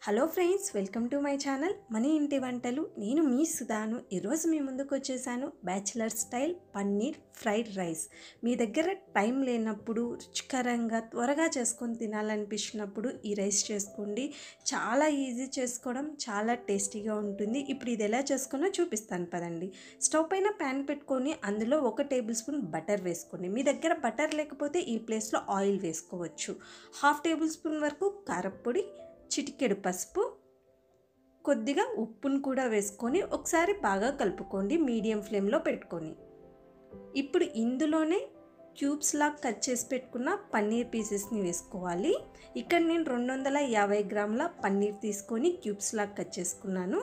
Hello friends, welcome to my channel మన ఇంటి వంటలు. నేను మీ సుధాను. ఈరోజు మీ ముందుకు వచ్చేసాను bachelor style paneer fried rice. మీ దగ్గర టైం లేనప్పుడు, రుచికరంగా త్వరగా చేసుకొని తినాలనిపించినప్పుడు ఈ రైస్ చేసుకోండి. చాలా ఈజీ చేసుకోవడం, చాలా టేస్టీగా ఉంటుంది. ఇప్పుడు ఇది ఎలా చేసుకున్నా చూపిస్తాను పదండి. స్టవ్ పైన ప్యాన్ పెట్టుకొని అందులో 1 టేబుల్ స్పూన్ బటర్ వేసుకోండి. మీ దగ్గర బటర్ లేకపోతే ఈ ప్లేస్లో ఆయిల్ వేసుకోవచ్చు. 1/2 టేబుల్ స్పూన్ వరకు కారప్పొడి, చిటికెడు పసుపు, కొద్దిగా ఉప్పును కూడా వేసుకొని ఒకసారి బాగా కలుపుకోండి మీడియం ఫ్లేమ్లో పెట్టుకొని. ఇప్పుడు ఇందులోనే క్యూబ్స్ లాగా కట్ చేసి పెట్టుకున్న పన్నీర్ పీసెస్ని వేసుకోవాలి. ఇక్కడ నేను 250 గ్రాముల పన్నీర్ తీసుకొని క్యూబ్స్ లాగా కట్ చేసుకున్నాను.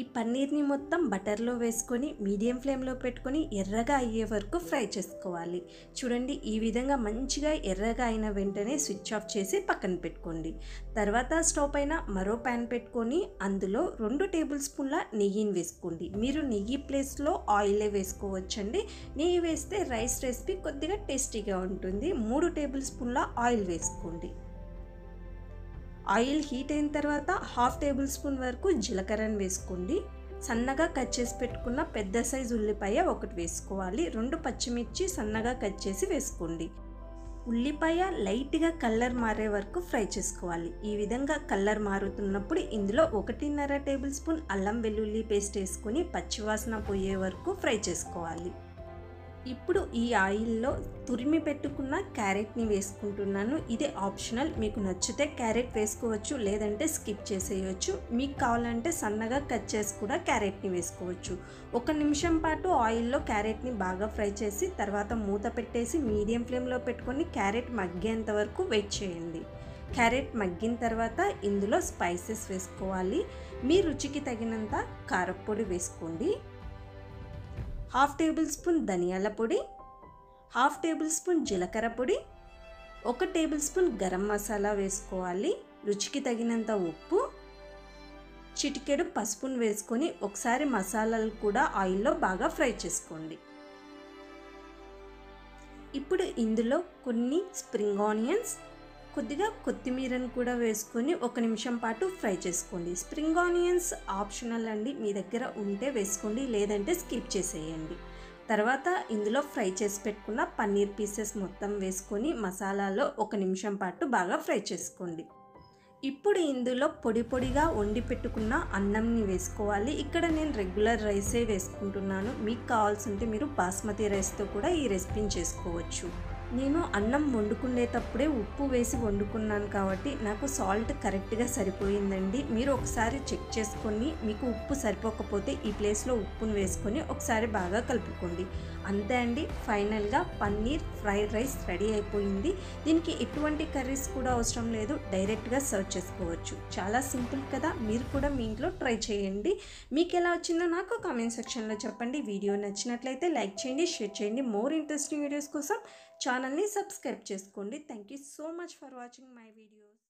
ఈ పన్నీర్ని మొత్తం బటర్లో వేసుకొని మీడియం ఫ్లేమ్లో పెట్టుకొని ఎర్రగా అయ్యే వరకు ఫ్రై చేసుకోవాలి. చూడండి, ఈ విధంగా మంచిగా ఎర్రగా అయిన వెంటనే స్విచ్ ఆఫ్ చేసి పక్కన పెట్టుకోండి. తర్వాత స్టవ్ పైన మరో ప్యాన్ పెట్టుకొని అందులో 2 టేబుల్ స్పూన్ల నెయ్యిని వేసుకోండి. మీరు నెయ్యి ప్లేస్లో ఆయిలే వేసుకోవచ్చండి. నెయ్యి వేస్తే రైస్ రెసిపీ కొద్దిగా టేస్టీగా ఉంటుంది. 3 టేబుల్ స్పూన్ల ఆయిల్ వేసుకోండి. ఆయిల్ హీట్ అయిన తర్వాత 1/2 టేబుల్ స్పూన్ వరకు జీలకర్రను వేసుకోండి. సన్నగా కట్ చేసి పెట్టుకున్న పెద్ద సైజు ఉల్లిపాయ 1 వేసుకోవాలి. 2 పచ్చిమిర్చి సన్నగా కట్ చేసి వేసుకోండి. ఉల్లిపాయ లైట్గా కలర్ మారే వరకు ఫ్రై చేసుకోవాలి. ఈ విధంగా కలర్ మారుతున్నప్పుడు ఇందులో 1.5 టేబుల్ స్పూన్ అల్లం వెల్లుల్లి పేస్ట్ వేసుకొని పచ్చివాసన పోయే వరకు ఫ్రై చేసుకోవాలి. ఇప్పుడు ఈ ఆయిల్లో తురిమి పెట్టుకున్న క్యారెట్ని వేసుకుంటున్నాను. ఇది ఆప్షనల్, మీకు నచ్చితే క్యారెట్ వేసుకోవచ్చు, లేదంటే స్కిప్ చేసేయచ్చు. మీకు కావాలంటే సన్నగా కట్ చేసి కూడా క్యారెట్ని వేసుకోవచ్చు. 1 నిమిషం పాటు ఆయిల్లో క్యారెట్ని బాగా ఫ్రై చేసి తర్వాత మూత పెట్టేసి మీడియం ఫ్లేమ్లో పెట్టుకొని క్యారెట్ మగ్గేంత వరకు వెయిట్ చేయండి. క్యారెట్ మగ్గిన తర్వాత ఇందులో స్పైసెస్ వేసుకోవాలి. మీ రుచికి తగినంత కారప్పొడి వేసుకోండి. 1/2 టేబుల్ స్పూన్ ధనియాల పొడి, 1/2 టేబుల్ స్పూన్ జీలకర్ర పొడి, 1 టేబుల్ స్పూన్ గరం మసాలా వేసుకోవాలి. రుచికి తగినంత ఉప్పు, చిటికెడు పసుపును వేసుకొని ఒకసారి మసాలాలు కూడా ఆయిల్లో బాగా ఫ్రై చేసుకోండి. ఇప్పుడు ఇందులో కొన్ని స్ప్రింగ్ ఆనియన్స్, కొద్దిగా కొత్తిమీరను కూడా వేసుకొని 1 నిమిషం పాటు ఫ్రై చేసుకోండి. స్ప్రింగ్ ఆనియన్స్ ఆప్షనల్ అండి, మీ దగ్గర ఉంటే వేసుకోండి, లేదంటే స్కిప్ చేసేయండి. తర్వాత ఇందులో ఫ్రై చేసి పెట్టుకున్న పన్నీర్ పీసెస్ మొత్తం వేసుకొని మసాలాలో 1 నిమిషం పాటు బాగా ఫ్రై చేసుకోండి. ఇప్పుడు ఇందులో పొడిగా వండి పెట్టుకున్న అన్నంని వేసుకోవాలి. ఇక్కడ నేను రెగ్యులర్ రైసే వేసుకుంటున్నాను. మీకు కావాల్సి ఉంటే మీరు బాస్మతి రైస్తో కూడా ఈ రెసిపీని చేసుకోవచ్చు. నేను అన్నం వండుకునేటప్పుడే ఉప్పు వేసి వండుకున్నాను కాబట్టి నాకు సాల్ట్ కరెక్ట్గా సరిపోయిందండి. మీరు ఒకసారి చెక్ చేసుకొని మీకు ఉప్పు సరిపోకపోతే ఈ ప్లేస్లో ఉప్పును వేసుకొని ఒకసారి బాగా కలుపుకోండి. అంతే అండి, ఫైనల్గా పన్నీర్ ఫ్రైడ్ రైస్ రెడీ అయిపోయింది. దీనికి ఎటువంటి కర్రీస్ కూడా అవసరం లేదు, డైరెక్ట్గా సర్వ్ చేసుకోవచ్చు. చాలా సింపుల్ కదా, మీరు కూడా మీ ఇంట్లో ట్రై చేయండి. మీకు ఎలా వచ్చిందో నాకు కామెంట్ సెక్షన్లో చెప్పండి. వీడియో నచ్చినట్లయితే లైక్ చేయండి, షేర్ చేయండి. మోర్ ఇంట్రెస్టింగ్ వీడియోస్ కోసం ఛానల్ని సబ్స్క్రైబ్ చేసుకోండి. Thank you so much for watching my videos.